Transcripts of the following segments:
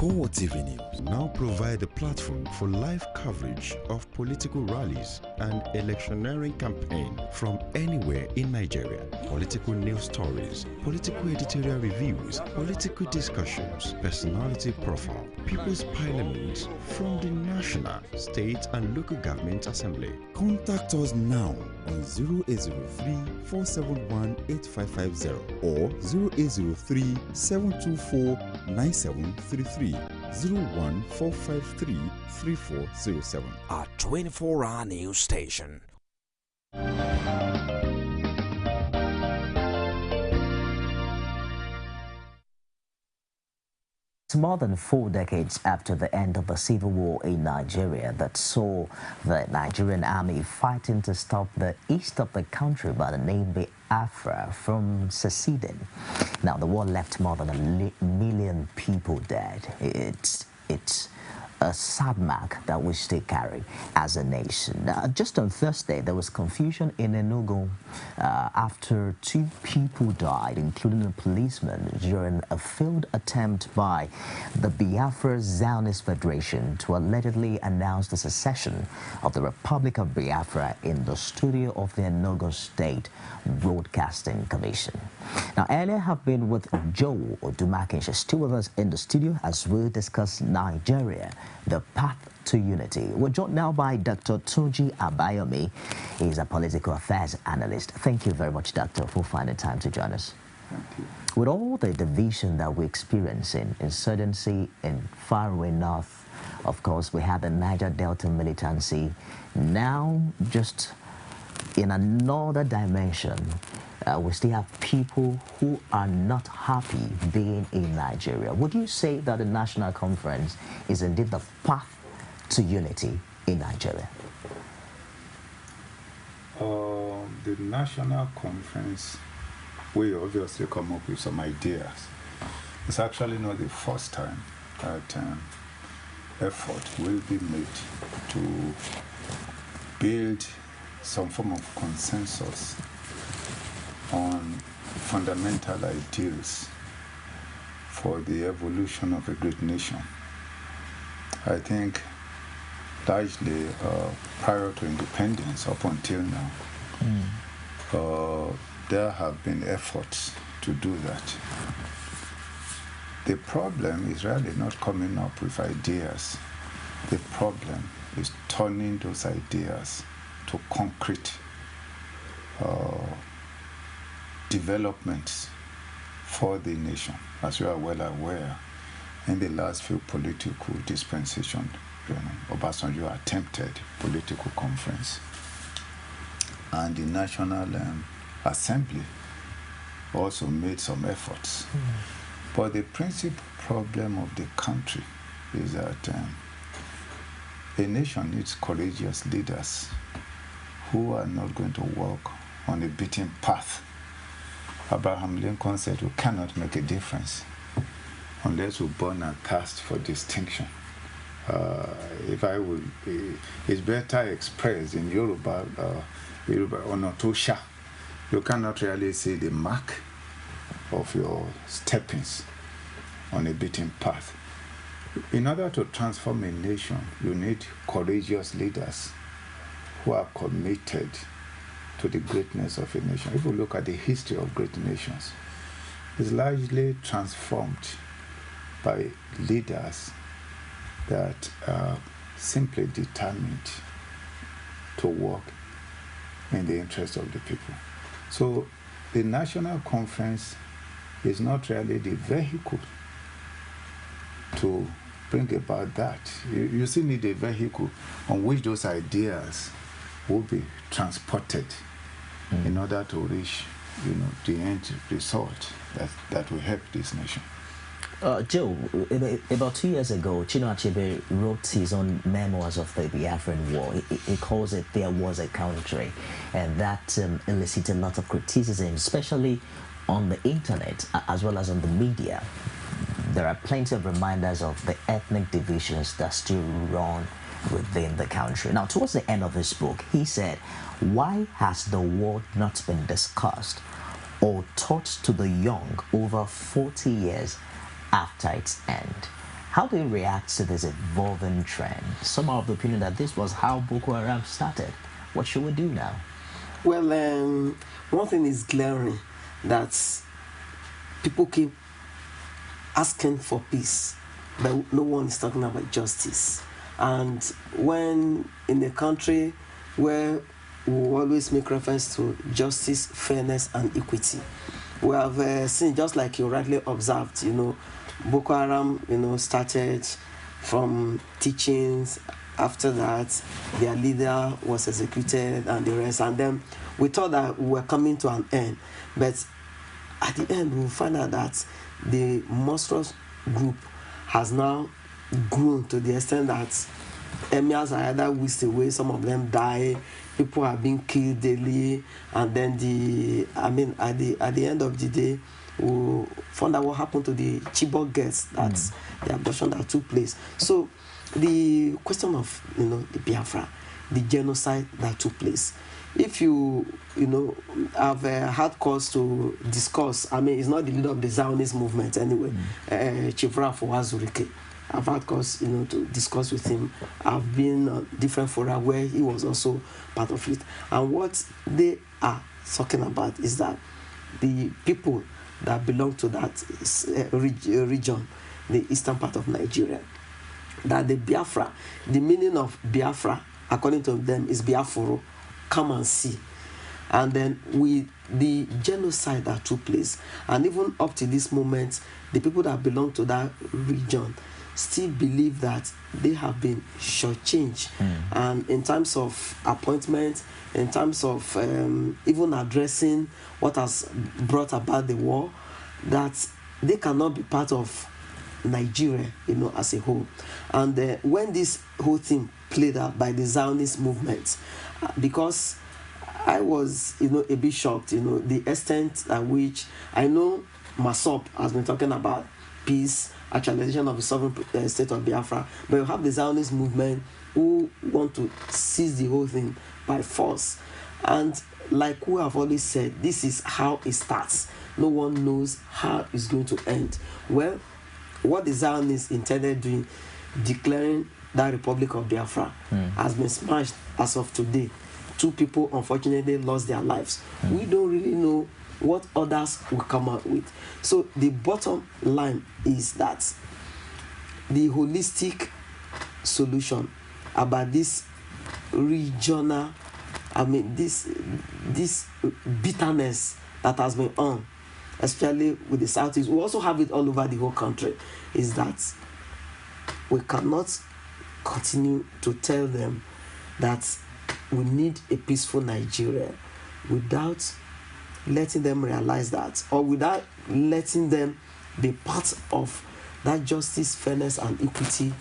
Core TV News now provide a platform for live coverage of political rallies and electioneering campaign from anywhere in Nigeria. Political news stories, political editorial reviews, political discussions, personality profile, People's Parliament from the National, State and Local Government Assembly. Contact us now on 0803-471-8550 or 0803-724-9733. 01453-3407. Our 24-hour news station. It's more than 4 decades after the end of the civil war in Nigeria that saw the Nigerian army fighting to stop the east of the country by the name Biafra from seceding. Now, the war left more than a million people dead. It's a sad mark that we still carry as a nation. Just on Thursday, there was confusion in Enugu after 2 people died, including a policeman, during a failed attempt by the Biafra Zionist Federation to allegedly announce the secession of the Republic of Biafra in the studio of the Enugu State Broadcasting Commission. Now, earlier have been with Joe ODUMAKIN. She's still with us in the studio as we discuss Nigeria, the path to unity. We're joined now by Dr. TUNJI ABAYOMI. He's a political affairs analyst. Thank you very much, Doctor, for finding time to join us. Thank you. With all the division that we experience in insurgency in faraway north, of course, we have the Niger Delta militancy. Now, just in another dimension, we still have people who are not happy being in Nigeria. Would you say that the National Conference is indeed the path to unity in Nigeria? The National Conference, we obviously come up with some ideas. It's actually not the first time that effort will be made to build some form of consensus on fundamental ideals for the evolution of a great nation. I think largely prior to independence up until now, there have been efforts to do that. The problem is really not coming up with ideas. The problem is turning those ideas to concrete developments for the nation. As you are well aware, in the last few political dispensations, Obasanjo attempted political conference, and the National Assembly also made some efforts. But the principal problem of the country is that a nation needs courageous leaders who are not going to walk on a beaten path. Abraham Lincoln said, we cannot make a difference unless we burn and thirst for distinction. If I will, it's better expressed in Yoruba, Onotosha. You cannot really see the mark of your steppings on a beaten path. In order to transform a nation, you need courageous leaders who are committed to the greatness of a nation. If you look at the history of great nations, it's largely transformed by leaders that are simply determined to work in the interest of the people. So the National Conference is not really the vehicle to bring about that. You still need a vehicle on which those ideas will be transported in order to reach, the end result that will help this nation. Joe, about 2 years ago, Chinua Achebe wrote his own memoirs of the Biafran War. He calls it There Was a Country, and that elicited a lot of criticism, especially on the internet as well as on the media. There are plenty of reminders of the ethnic divisions that still run within the country. Now, towards the end of his book, he said, why has the war not been discussed or taught to the young over 40 years after its end? How do you react to this evolving trend? Some are of the opinion that this was how Boko Haram started. What should we do now? Well, one thing is glaring, that people keep asking for peace, but no one is talking about justice. And when in a country where we always make reference to justice, fairness, and equity, we have seen, just like you rightly observed, Boko Haram, started from teachings. After that, their leader was executed and the rest. And then we thought that we were coming to an end. But at the end, we find out that the monstrous group has now grown to the extent that emirs are either whisked away, some of them die, people are being killed daily, and then at the end of the day, we found out what happened to the Chibok girls, that's the abduction that took place. So the question of the Biafra, the genocide that took place, if you have had cause to discuss, it's not the leader of the Zionist movement anyway, Chief Rafo Azurike. I've had cause to discuss with him. I've been on different fora where he was also part of it. And what they are talking about is that the people that belong to that region, the eastern part of Nigeria, that the Biafra, the meaning of Biafra, according to them, is Biaforo, come and see. And then with the genocide that took place, and even up to this moment, the people that belong to that region still believe that they have been shortchanged. And in terms of appointment, in terms of even addressing what has brought about the war, that they cannot be part of Nigeria, as a whole. And when this whole thing played out by the Zionist movement, because I was, a bit shocked, the extent at which I know Masop has been talking about peace, actualization of the sovereign state of Biafra, but you have the Zionist movement who want to seize the whole thing by force. And like we have always said, this is how it starts. No one knows how it's going to end. Well, what the Zionists intended doing, declaring that Republic of Biafra, has been smashed as of today. 2 people unfortunately lost their lives. We don't really know what others will come out with. So the bottom line is that the holistic solution about this regional, this bitterness that has been on, especially with the Southeast, we also have it all over the whole country, is that we cannot continue to tell them that we need a peaceful Nigeria without letting them realize that, or without letting them be part of that justice, fairness, and equity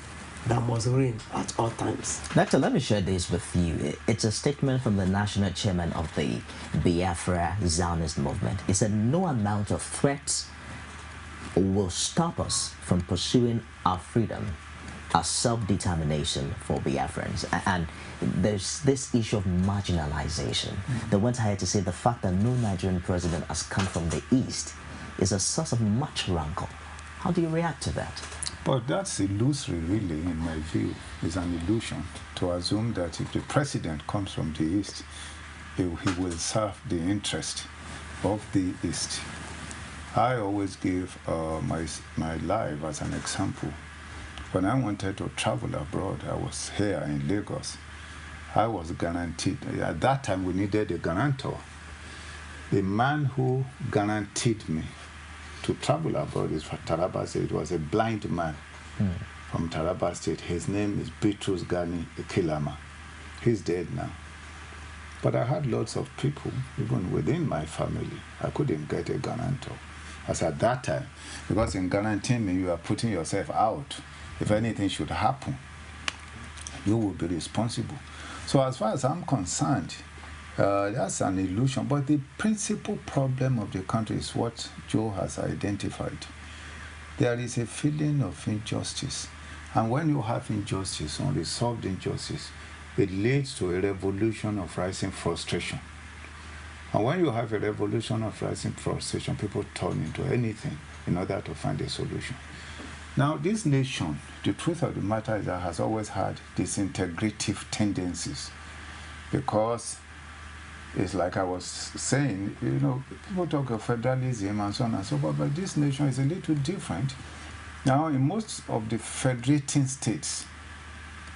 that must reign at all times. Doctor, let me share this with you. It's a statement from the national chairman of the Biafra Zionist movement. He said, no amount of threats will stop us from pursuing our freedom, our self-determination for Biafrans. And there's this issue of marginalization. They went ahead to say the fact that no Nigerian president has come from the East is a source of much rancor. How do you react to that? But that's illusory, really, in my view. It's an illusion to assume that if the president comes from the East, he will serve the interest of the East. I always give my life as an example. When I wanted to travel abroad, I was here in Lagos. I was guaranteed, at that time we needed a guarantor. The man who guaranteed me to travel abroad is from Taraba State. It was a blind man from Taraba State. His name is Bitrus Gani Ikilama. He's dead now. But I had lots of people, even within my family. I couldn't get a guarantor. As at that time, because in guaranteeing me, you are putting yourself out. If anything should happen, you will be responsible. So as far as I'm concerned, that's an illusion. But the principal problem of the country is what Joe has identified. There is a feeling of injustice. And when you have injustice, unresolved injustice, it leads to a revolution of rising frustration. And when you have a revolution of rising frustration, people turn into anything in order to find a solution. Now, this nation, the truth of the matter is that has always had disintegrative tendencies, because it's like I was saying, you know, people talk of federalism and so on and so forth, but this nation is a little different. Now, in most of the federating states,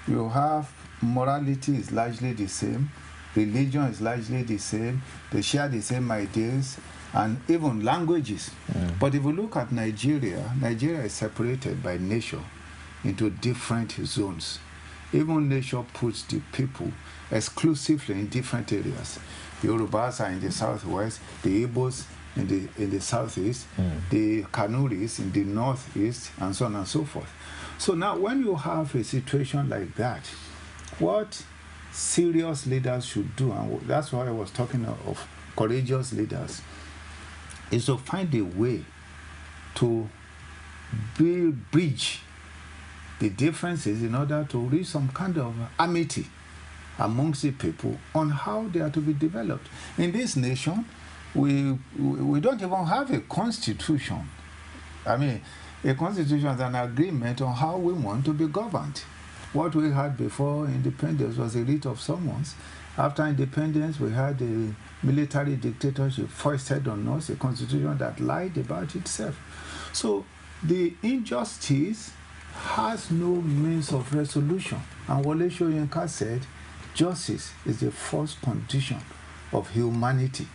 you have morality is largely the same, religion is largely the same, they share the same ideas, and even languages. But if you look at Nigeria, Nigeria is separated by nature into different zones. Even nature puts the people exclusively in different areas. The Yorubas are in the southwest, the Igbos in the southeast, the Kanuris in the northeast, and so on and so forth. So now when you have a situation like that, what serious leaders should do, and that's why I was talking of courageous leaders, is to find a way to bridge the differences in order to reach some kind of amity amongst the people on how they are to be developed. In this nation, we don't even have a constitution. I mean, a constitution is an agreement on how we want to be governed. What we had before independence was a writ of summons. After independence, we had a military dictatorship foisted on us, a constitution that lied about itself. So the injustice has no means of resolution. And Wole Soyinka said, justice is the first condition of humanity.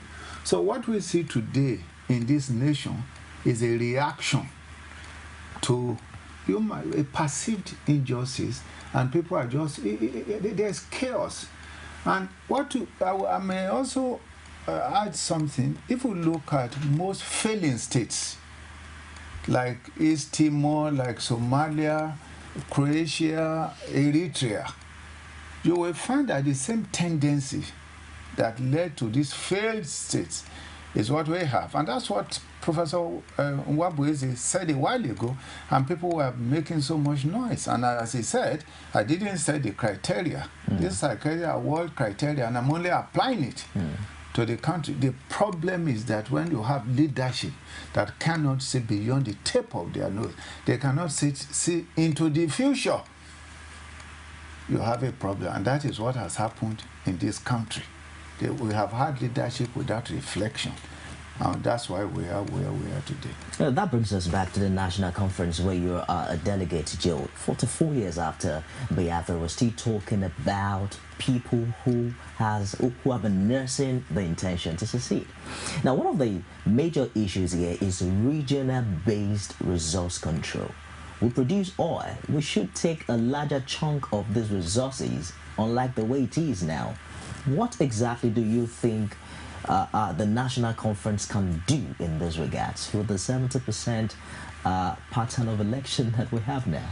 So what we see today in this nation is a reaction to a perceived injustice, and people are just, there's chaos. And I may also add something. If we look at most failing states, like East Timor, like Somalia, Croatia, Eritrea, you will find that the same tendency that led to these failed states is what we have. And that's what Professor Nwabueze said a while ago, and people were making so much noise. And as he said, I didn't say the criteria. These criteria are world criteria, and I'm only applying it to the country. The problem is that when you have leadership that cannot see beyond the tip of their nose, they cannot see into the future, you have a problem. And that is what has happened in this country. We have had leadership without reflection. And that's why we are where we are today. That brings us back to the National Conference, where you are a delegate, Joe. 44 years after Biafra, we're still talking about people who have been nursing the intention to secede. Now, one of the major issues here is regional-based resource control. We produce oil. We should take a larger chunk of these resources, unlike the way it is now. What exactly do you think the National Conference can do in this regards with the 70% pattern of election that we have now?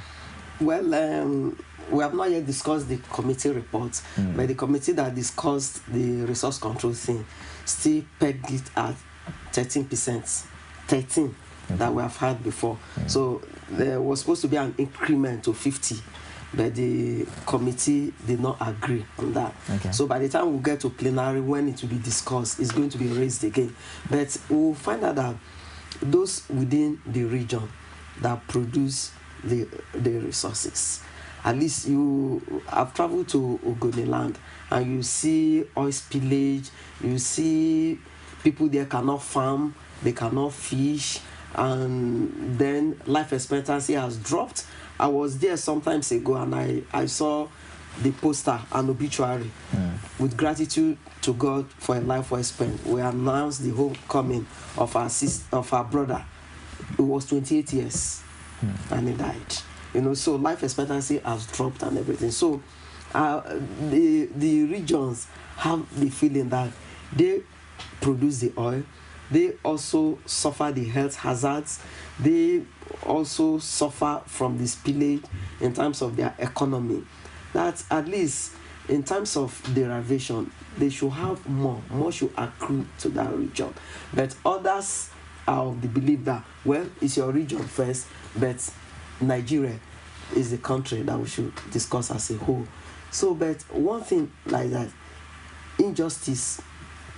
Well, we have not yet discussed the committee report, but the committee that discussed the resource control thing still pegged it at 13%, 13 that we have had before. So there was supposed to be an increment to 50. But the committee did not agree on that. Okay. So by the time we get to plenary, when it will be discussed, it's going to be raised again. But we'll find out that those within the region that produce the resources, at least you have traveled to Ogoniland and you see oil spillage, you see people there cannot farm, they cannot fish, and then life expectancy has dropped. I was there some times ago, and I saw the poster, an obituary, with gratitude to God for a life well spent. We announced the homecoming of our brother, who was 28 years, and he died. You know, so life expectancy has dropped and everything. So the regions have the feeling that they produce the oil. They also suffer the health hazards. They also suffer from the spillage in terms of their economy. That at least in terms of derivation, they should have more should accrue to that region. But others are of the belief that, well, it's your region first, but Nigeria is the country that we should discuss as a whole. So, but one thing like that, injustice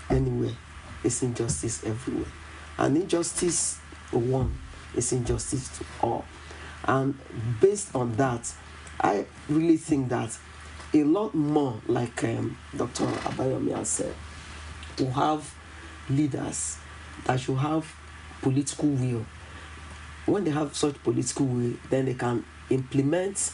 anywhere is injustice everywhere. And injustice one is injustice to all. And based on that, I really think that a lot more, like Dr. Abayomi has said, will have leaders that should have political will. When they have such political will, then they can implement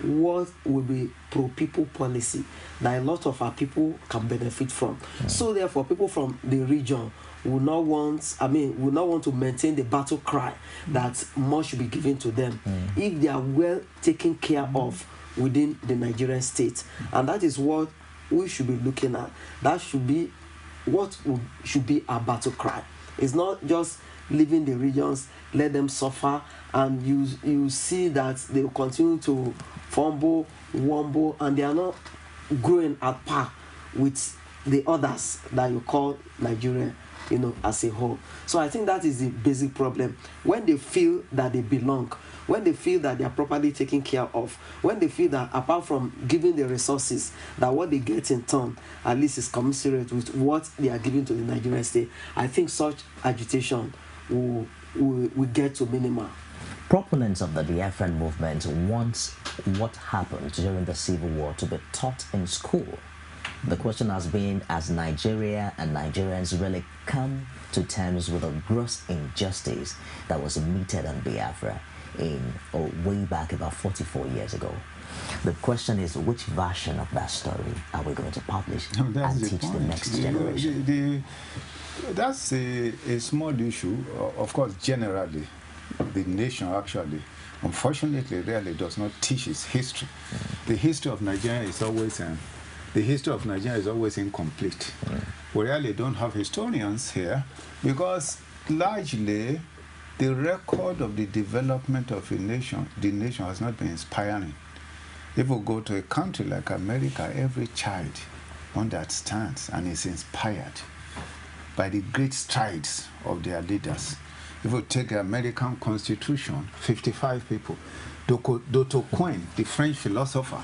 what will be pro-people policy that a lot of our people can benefit from. So therefore, people from the region will not want to maintain the battle cry that more should be given to them if they are well taken care of within the Nigerian state. And that is what we should be looking at. That should be what should be our battle cry. It's not just leaving the regions, let them suffer, and you see that they will continue to fumble, wumble, and they are not growing at par with the others that you call Nigeria, as a whole. So I think that is the basic problem. When they feel that they belong, when they feel that they are properly taken care of, when they feel that apart from giving the resources, that what they get in turn at least is commensurate with what they are giving to the Nigerian state, I think such agitation will get to minimum. Proponents of the Biafran movement want what happened during the Civil War to be taught in school. The question has been, has Nigeria and Nigerians really come to terms with a gross injustice that was meted on Biafra way back about 44 years ago? The question is, which version of that story are we going to publish and teach the next generation? That's a small issue. Of course, generally, the nation actually, unfortunately, really does not teach its history. The history of Nigeria is always incomplete. We really don't have historians here because largely the record of the development of the nation has not been inspiring. If we go to a country like America, every child understands and is inspired by the great strides of their leaders. If we take the American Constitution, 55 people, Dr. Quinn, the French philosopher,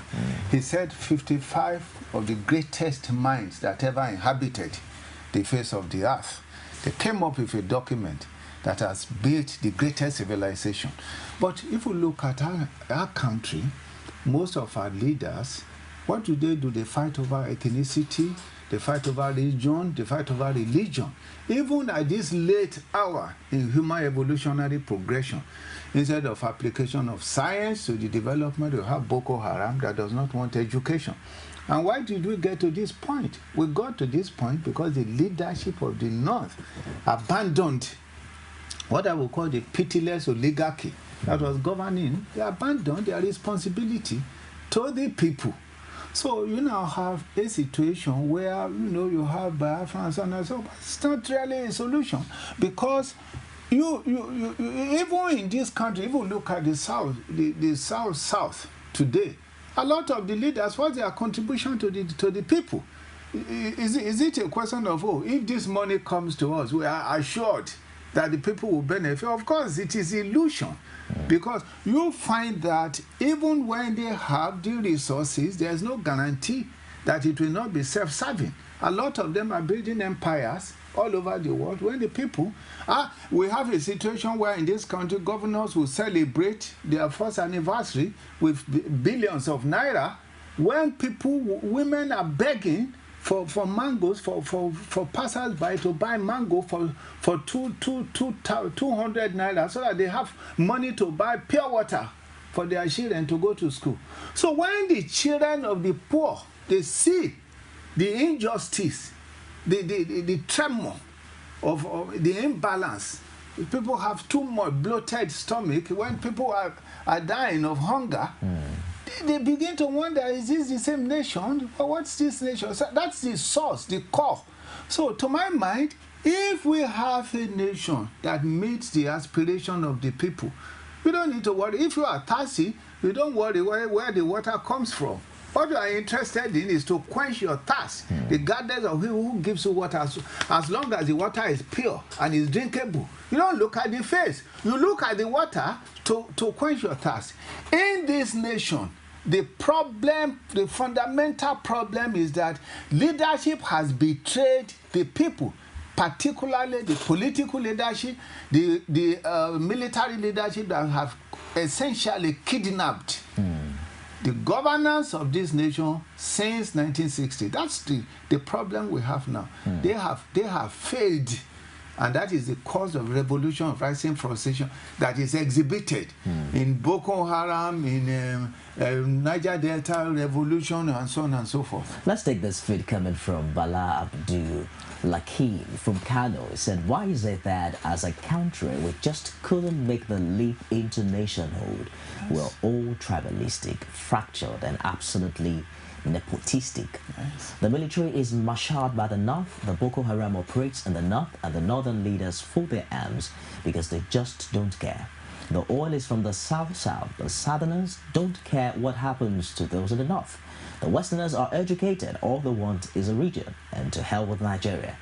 he said 55 of the greatest minds that ever inhabited the face of the earth. They came up with a document that has built the greatest civilization. But if we look at our country, most of our leaders, what do? They fight over ethnicity, they fight over region, they fight over religion. Even at this late hour in human evolutionary progression, instead of application of science to the development, you have Boko Haram that does not want education. And why did we get to this point? We got to this point because the leadership of the North abandoned what I would call the pitiless oligarchy that was governing. They abandoned their responsibility to the people. So you now have a situation where you have Biafrans and so, but it's not really a solution because you even in this country, if you look at the South, the South today, a lot of the leaders, what's their contribution to the people? Is it a question of, if this money comes to us, we are assured that the people will benefit? Of course, it is illusion. Because you find that even when they have the resources, there's no guarantee that it will not be self-serving. A lot of them are building empires all over the world. When the people we have a situation where in this country, governors will celebrate their first anniversary with billions of naira, when women are begging for mangoes, for passers-by to buy mango for 200 naira so that they have money to buy pure water for their children to go to school. So when the children of the poor, they see the injustice, the tremor of the imbalance, people have too much bloated stomach, when people are dying of hunger, they begin to wonder, is this the same nation? Or what's this nation? So that's the source, the core. So to my mind, if we have a nation that meets the aspiration of the people, we don't need to worry. If you are thirsty, you don't worry where the water comes from. What you are interested in is to quench your thirst, regardless of who gives you water, as long as the water is pure and is drinkable. You don't look at the face. You look at the water to quench your thirst. In this nation, the fundamental problem is that leadership has betrayed the people. particularly the political leadership, the military leadership that have essentially kidnapped the governance of this nation since 1960. That's the problem we have now. They have failed, and that is the cause of revolution, of rising frustration that is exhibited in Boko Haram, in Niger Delta revolution, and so on and so forth. Let's take this feed coming from Bala Abdul Lakim from Kano. He said, why is it that as a country we just couldn't make the leap into nationhood? Yes. We're all tribalistic, fractured, and absolutely nepotistic. Yes. The military is marshaled by the north, the Boko Haram operates in the north, and the northern leaders fold their arms because they just don't care. The oil is from the south. The southerners don't care what happens to those in the north. The westerners are educated. All they want is a region, and to hell with Nigeria.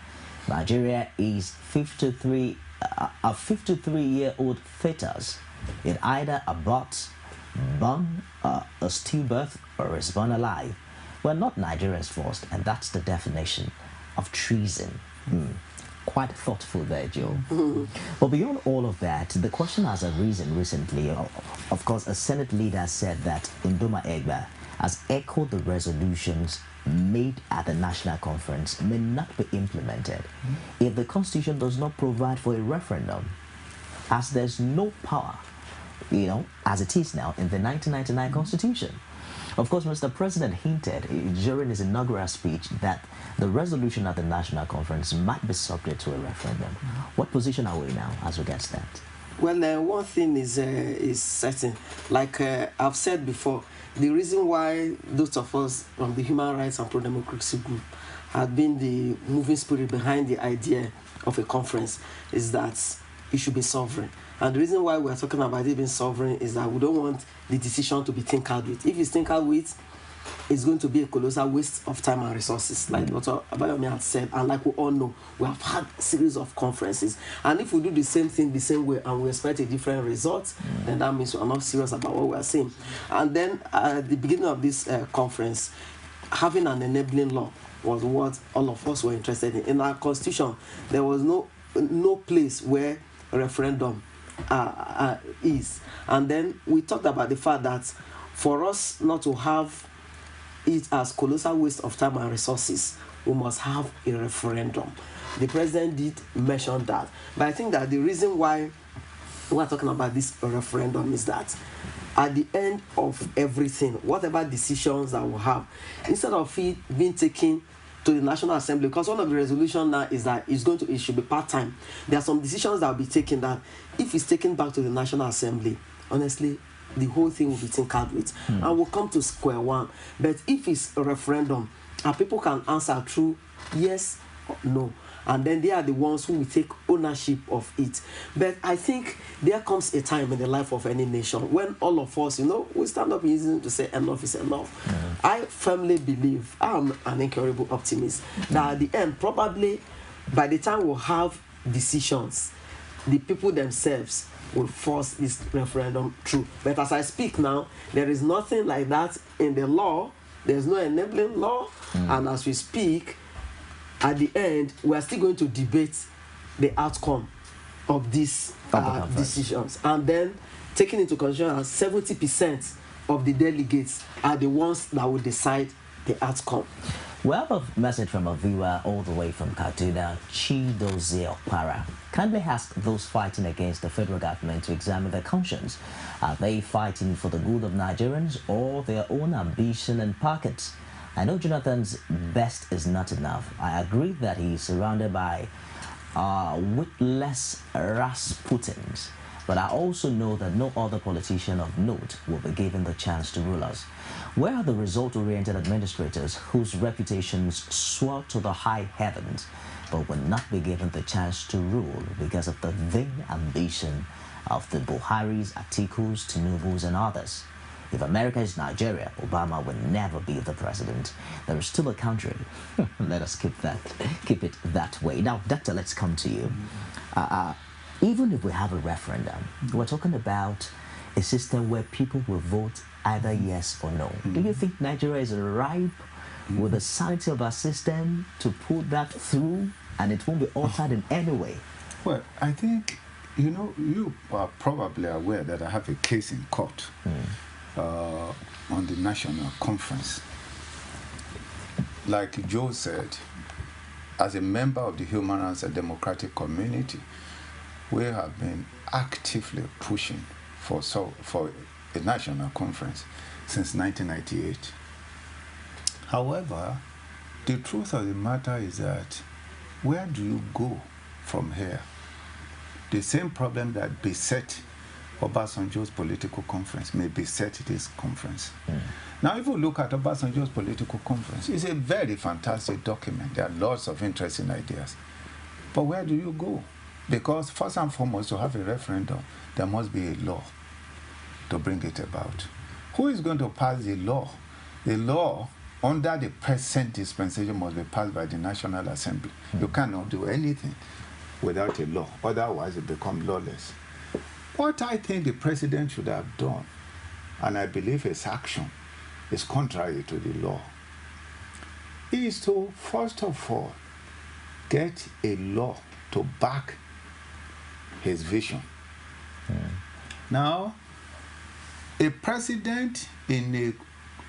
Nigeria is a 53-year-old fetus. It either aborts, born a stillbirth, or is born alive. We're not Nigerians first, and that's the definition of treason. Quite thoughtful there, Joe. But beyond all of that, the question has arisen recently. Of course, a Senate leader said that Ndoma Egba has echoed the resolutions made at the National Conference may not be implemented if the Constitution does not provide for a referendum, as there's no power, as it is now in the 1999 Constitution. Of course, Mr. President hinted during his inaugural speech that the resolution at the National Conference might be subject to a referendum. What position are we now as regards that? Well, one thing is certain. Like I've said before, the reason why those of us from the Human Rights and Pro-Democracy group have been the moving spirit behind the idea of a conference is that it should be sovereign. And the reason why we're talking about it being sovereign is that we don't want the decision to be tinkered with. If it's tinkered with, it's going to be a colossal waste of time and resources, like what ABAYOMI had said. And like we all know, we have had a series of conferences. And if we do the same thing the same way and we expect a different result, then that means we're not serious about what we're saying. And then at the beginning of this conference, having an enabling law was what all of us were interested in. In our constitution, there was no place where a referendum is. And then we talked about the fact that for us not to have it as colossal waste of time and resources, we must have a referendum. The president did mention that. But I think that the reason why we're talking about this referendum is that at the end of everything, whatever decisions that we have, instead of it being taken to the National Assembly, because one of the resolutions now is that it should be part-time. There are some decisions that will be taken that if it's taken back to the National Assembly, honestly, the whole thing will be tinkered with. And we'll come to square one. But if it's a referendum, and people can answer through yes or no, and then they are the ones who will take ownership of it. But I think there comes a time in the life of any nation when all of us, we stand up easy to say enough is enough. I firmly believe, I'm an incurable optimist, that at the end, probably by the time we'll have decisions, the people themselves will force this referendum through. But as I speak now, there is nothing like that in the law. There's no enabling law. And as we speak, at the end, we are still going to debate the outcome of these decisions. And then, taking into consideration 70% of the delegates are the ones that will decide the outcome. We have a message from a viewer all the way from Kaduna, Chidozie Okpara. Kindly ask those fighting against the federal government to examine their conscience. Are they fighting for the good of Nigerians or their own ambition and pockets? I know Jonathan's best is not enough. I agree that he is surrounded by witless Rasputins. But I also know that no other politician of note will be given the chance to rule us. Where are the result-oriented administrators whose reputations soar to the high heavens, but will not be given the chance to rule because of the vain ambition of the Buharis, Atikus, Tinubus, and others? If America is Nigeria, Obama will never be the president. There is still a country. Let us keep it that way. Now, Doctor, let's come to you. Even if we have a referendum, we're talking about a system where people will vote either yes or no. Do you think Nigeria is ripe with the sanity of our system to put that through and it won't be altered in any way. Well, I think, you know, you are probably aware that I have a case in court on the national conference. Like Joe said, as a member of the Human Rights and Democratic community, we have been actively pushing for a national conference since 1998. However, the truth of the matter is that where do you go from here? The same problem that beset Obasanjo's political conference may beset this conference. Now, if you look at Obasanjo's political conference, it's a very fantastic document. There are lots of interesting ideas. But where do you go? Because first and foremost, to have a referendum, there must be a law to bring it about. Who is going to pass the law? The law under the present dispensation must be passed by the National Assembly. You cannot do anything without a law, otherwise it becomes lawless. What I think the president should have done, and I believe his action is contrary to the law, is to first of all get a law to back his vision. Now, a president in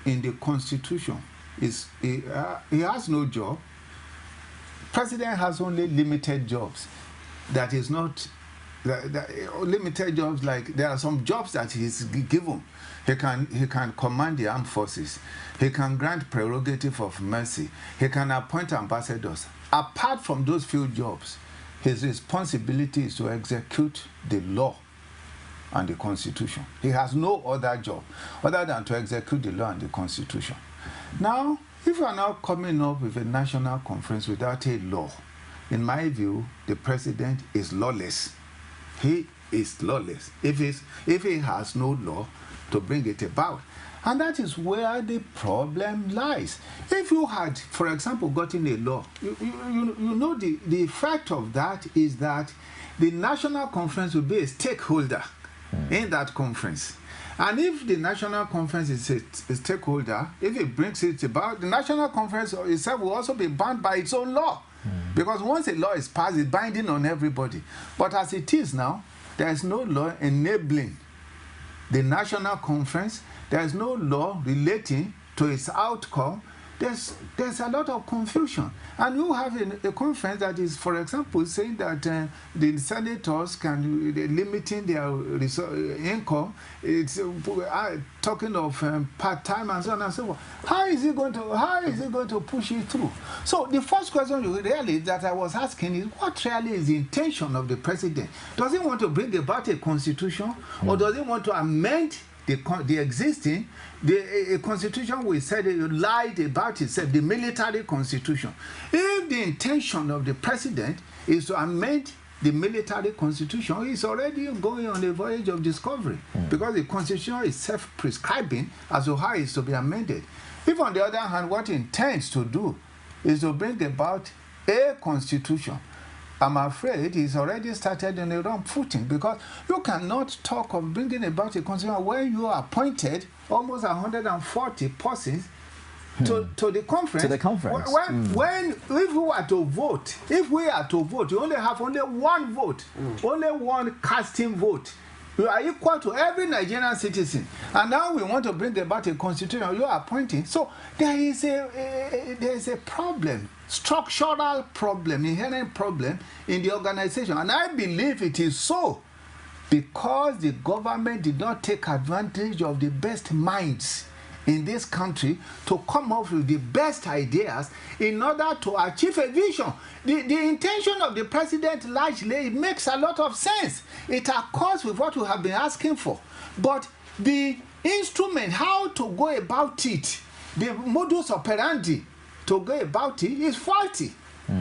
the constitution he has no job. President has only limited jobs. That is not limited jobs. Like there are some jobs that he's given. He can command the armed forces. He can grant prerogative of mercy. He can appoint ambassadors. Apart from those few jobs, his responsibility is to execute the law and the Constitution. He has no other job other than to execute the law and the Constitution. Now, if you are now coming up with a national conference without a law, in my view, the president is lawless. He is lawless if he has no law to bring it about. And that is where the problem lies. If you had, for example, gotten a law, you know the effect of that is that the national conference will be a stakeholder in that conference. And if the national conference is a stakeholder, if it brings it about, the national conference itself will also be bound by its own law. Because once a law is passed, it's binding on everybody. But as it is now, there is no law enabling the national conference. There is no law relating to its outcome. There's a lot of confusion. And you have a conference that is, for example, saying that the senators can limiting their income. It's talking of part-time and so on and so forth. How is it going to push it through? So the first question that I was asking is, what really is the intention of the president? Does he want to bring about a constitution, or does he want to amend the existing, a constitution we said lied about itself, the military constitution? If the intention of the president is to amend the military constitution, he's already going on a voyage of discovery, because the constitution is self-prescribing as to how it's to be amended. If, on the other hand, what he intends to do is to bring about a constitution, I'm afraid he's already started on a wrong footing, because you cannot talk of bringing about a constitution when you appointed almost 140 persons to the conference. To the conference. If we are to vote, you only have one vote, only one casting vote. You are equal to every Nigerian citizen. And now we want to bring about a constitution you are appointing. So there is a problem, structural problem, inherent problem in the organization. And I believe it is so because the government did not take advantage of the best minds in this country to come up with the best ideas in order to achieve a vision. The intention of the president largely, it makes a lot of sense. It accords with what we have been asking for. But the instrument, how to go about it, the modus operandi to go about it is faulty,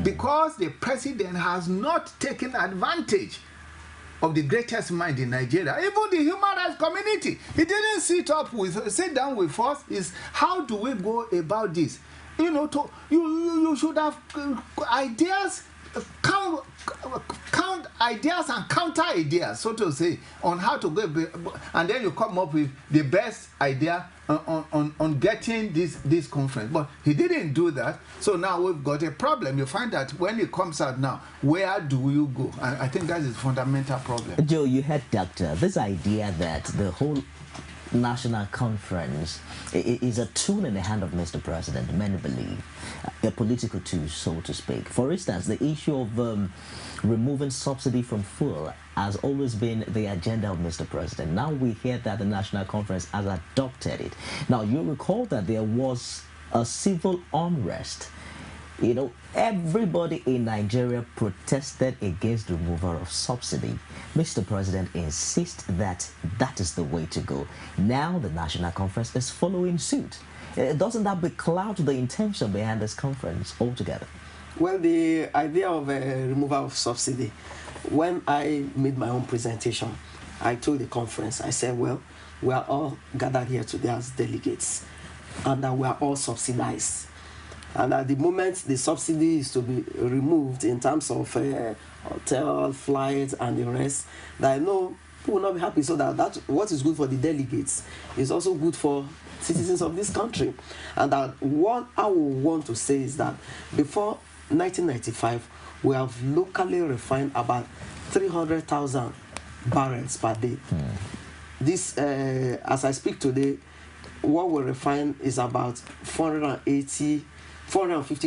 because the president has not taken advantage of the greatest mind in Nigeria. Even the human rights community, he didn't sit down with us. Is how do we go about this? You know, you should have ideas, count ideas and counter ideas, so to say, on how to go, and then you come up with the best idea on getting this conference. But he didn't do that, so now we've got a problem. You find that when it comes out now, where do you go? And I think that is a fundamental problem. Joe, you had, Doctor, this idea that the whole national conference is a tool in the hand of Mr. President, many believe, a political tool, so to speak. For instance, the issue of removing subsidy from fuel has always been the agenda of Mr. President. Now we hear that the national conference has adopted it. Now, you recall that there was a civil unrest. You know, everybody in Nigeria protested against the removal of subsidy. Mr. President insists that that is the way to go. Now the National Conference is following suit. Doesn't that becloud the intention behind this conference altogether? Well, the idea of removal of subsidy, when I made my own presentation, I told the conference, I said, well, we are all gathered here today as delegates, and that we are all subsidized. And at the moment the subsidy is to be removed in terms of hotel, flights, and the rest, that I know people will not be happy. So that what is good for the delegates is also good for citizens of this country. And that what I would want to say is that before 1995, we have locally refined about 300,000 barrels per day. This, as I speak today, what we refine is about 450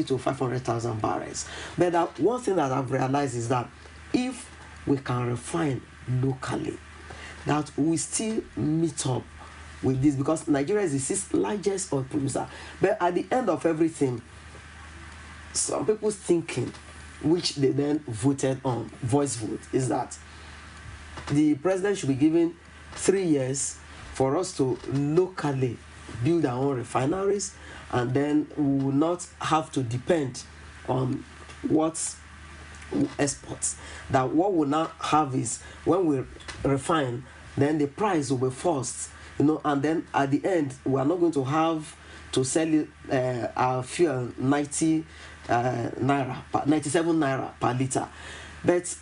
to 500,000 barrels. But one thing that I've realized is that if we can refine locally, that we still meet up with this, because Nigeria is the sixth largest oil producer. But at the end of everything, some people's thinking, which they then voted on, voice vote, is that the president should be given 3 years for us to locally build our own refineries, and then we will not have to depend on what exports. That what we now have is, when we refine, then the price will be forced, you know, and then at the end we are not going to have to sell it, our fuel 97 naira per liter. But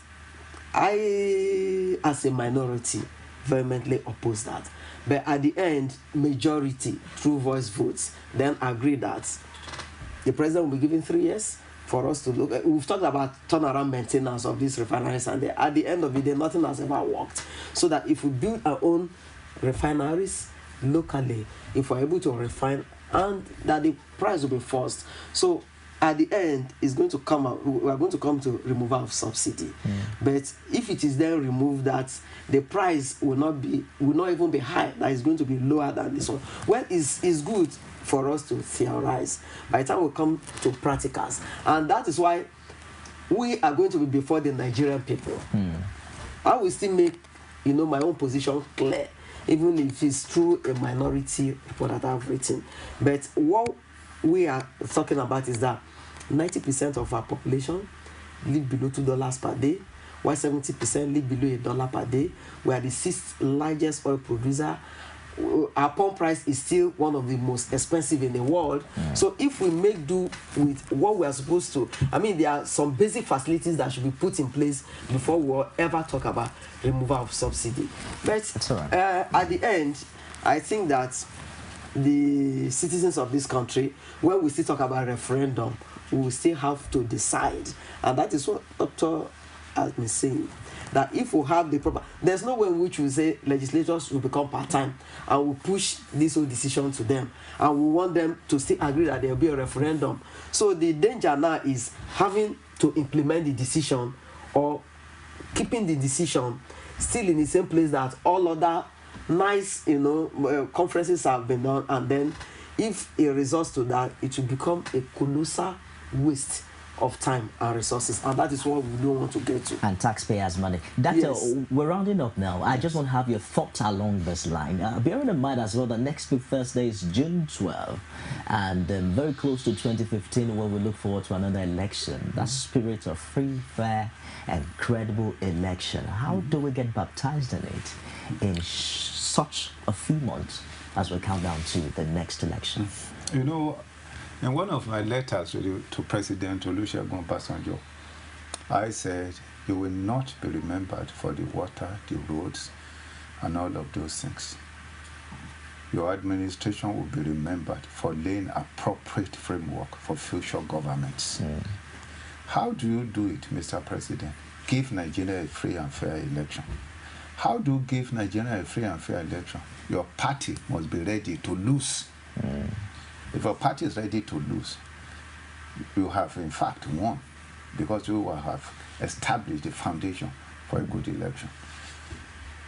I, as a minority, vehemently oppose that. But at the end, majority, through voice votes, then agree that the president will be given 3 years for us to look at. We've talked about turnaround maintenance of these refineries, and at the end of the day, nothing has ever worked. So that if we build our own refineries locally, if we're able to refine, and that the price will be forced. So at the end, it's going to come out, we are going to come to removal of subsidy. But if it is then removed, that the price will not even be high, that is going to be lower than this one. Well, it's good for us to theorize by the time we come to practicals. And that is why we are going to be before the Nigerian people. I will still make, you know, my own position clear, even if it's through a minority report that I've written. But what we are talking about is that 90% of our population live below $2 per day, while 70% live below $1 per day. We are the sixth largest oil producer. Our pump price is still one of the most expensive in the world. So if we make do with what we are supposed to, I mean, there are some basic facilities that should be put in place before we will ever talk about removal of subsidy. But at the end, I think that the citizens of this country, when we still talk about referendum, we will still have to decide. And that is what Dr. has been saying, that if we have the proper, there's no way in which we say legislators will become part-time and we push this whole decision to them, and we want them to still agree that there will be a referendum. So the danger now is having to implement the decision, or keeping the decision still in the same place that all other nice, you know, conferences have been done, and then if it results to that, it will become a colossal waste of time and resources, and that is what we don't want to get to. And taxpayers' money. Doctor, we're rounding up now. I just want to have your thoughts along this line. Bearing in mind as well that next week, Thursday, is June 12, and very close to 2015, when we look forward to another election. That spirit of free, fair, and credible election. How do we get baptized in it in such a few months as we count down to the next election? You know, in one of my letters to President Olusegun Obasanjo, I said, you will not be remembered for the water, the roads, and all of those things. Your administration will be remembered for laying appropriate framework for future governments. How do you do it, Mr. President? Give Nigeria a free and fair election. How do you give Nigeria a free and fair election? Your party must be ready to lose. If your party is ready to lose, you have in fact won, because you will have established the foundation for a good election.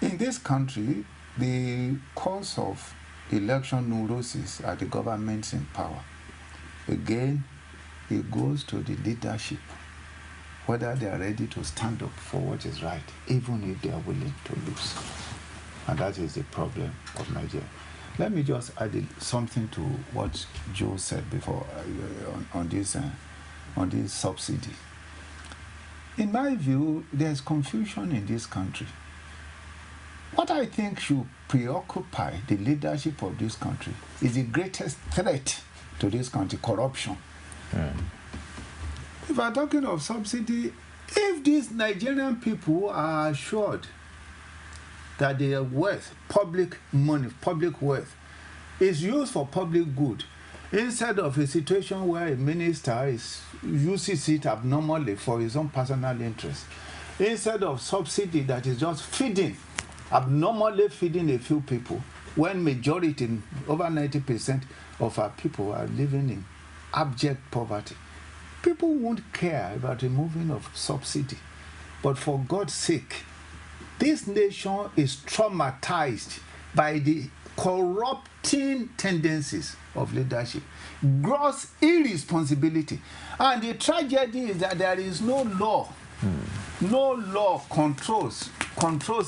In this country, the cause of election neurosis are the governments in power. Again, it goes to the leadership, whether they are ready to stand up for what is right, even if they are willing to lose. And that is the problem of Nigeria. Let me just add something to what Joe said before on this subsidy. In my view, there's confusion in this country. What I think should preoccupy the leadership of this country is the greatest threat to this country, corruption. If I'm talking of subsidy, if these Nigerian people are assured that their wealth, public money, public wealth, is used for public good, instead of a situation where a minister uses it abnormally for his own personal interest, instead of subsidy that is just abnormally feeding a few people, when majority, over 90% of our people are living in abject poverty, people won't care about removing of subsidy. But for God's sake, this nation is traumatized by the corrupting tendencies of leadership, gross irresponsibility. And the tragedy is that there is no law. No law controls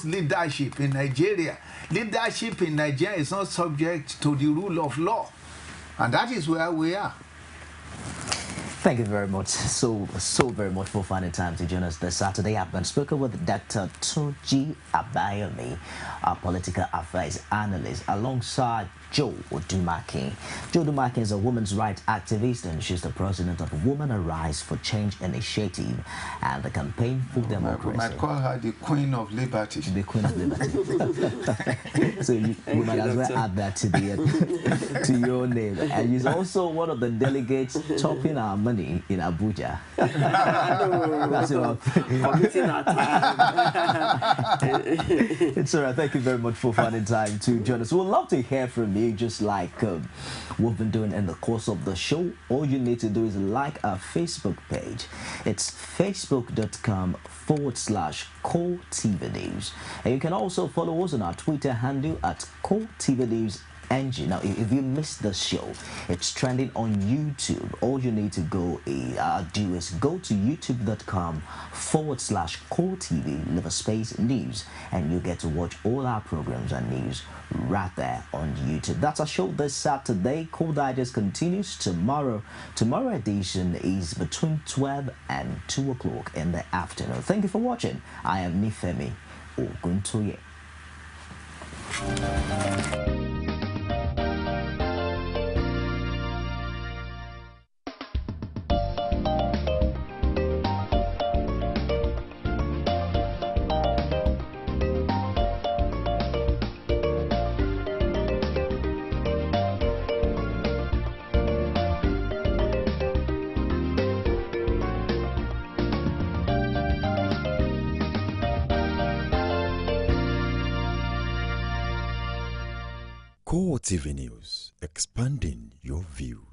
leadership in Nigeria. Leadership in Nigeria is not subject to the rule of law. And that is where we are. Thank you very much, so very much for finding time to join us this Saturday. I've been speaking with Dr. TUNJI ABAYOMI, our political affairs analyst, alongside Joe ODUMAKIN. Joe ODUMAKIN is a women's rights activist, and she's the president of Women Arise for Change Initiative and the Campaign for Democracy. We might call her the Queen of Liberty. The Queen of Liberty. So we might as well add that to your name. And she's also one of the delegates chopping our money in Abuja. That's Committing our time. It's all right. Thank you very much for finding time to join us. We'd love to hear from you, just like we've been doing in the course of the show. All you need to do is like our Facebook page. It's facebook.com/CoreTV News. And you can also follow us on our Twitter handle at CoreTV News. Now, if you missed the show, it's trending on YouTube. All you need to do is go to youtube.com/CoreTV, leave a space news, and you get to watch all our programs and news right there on YouTube. That's our show this Saturday. Core Digest continues tomorrow. Tomorrow edition is between 12 and 2 o'clock in the afternoon. Thank you for watching. I am Nifemi Oguntoye. Core TV News, expanding your view.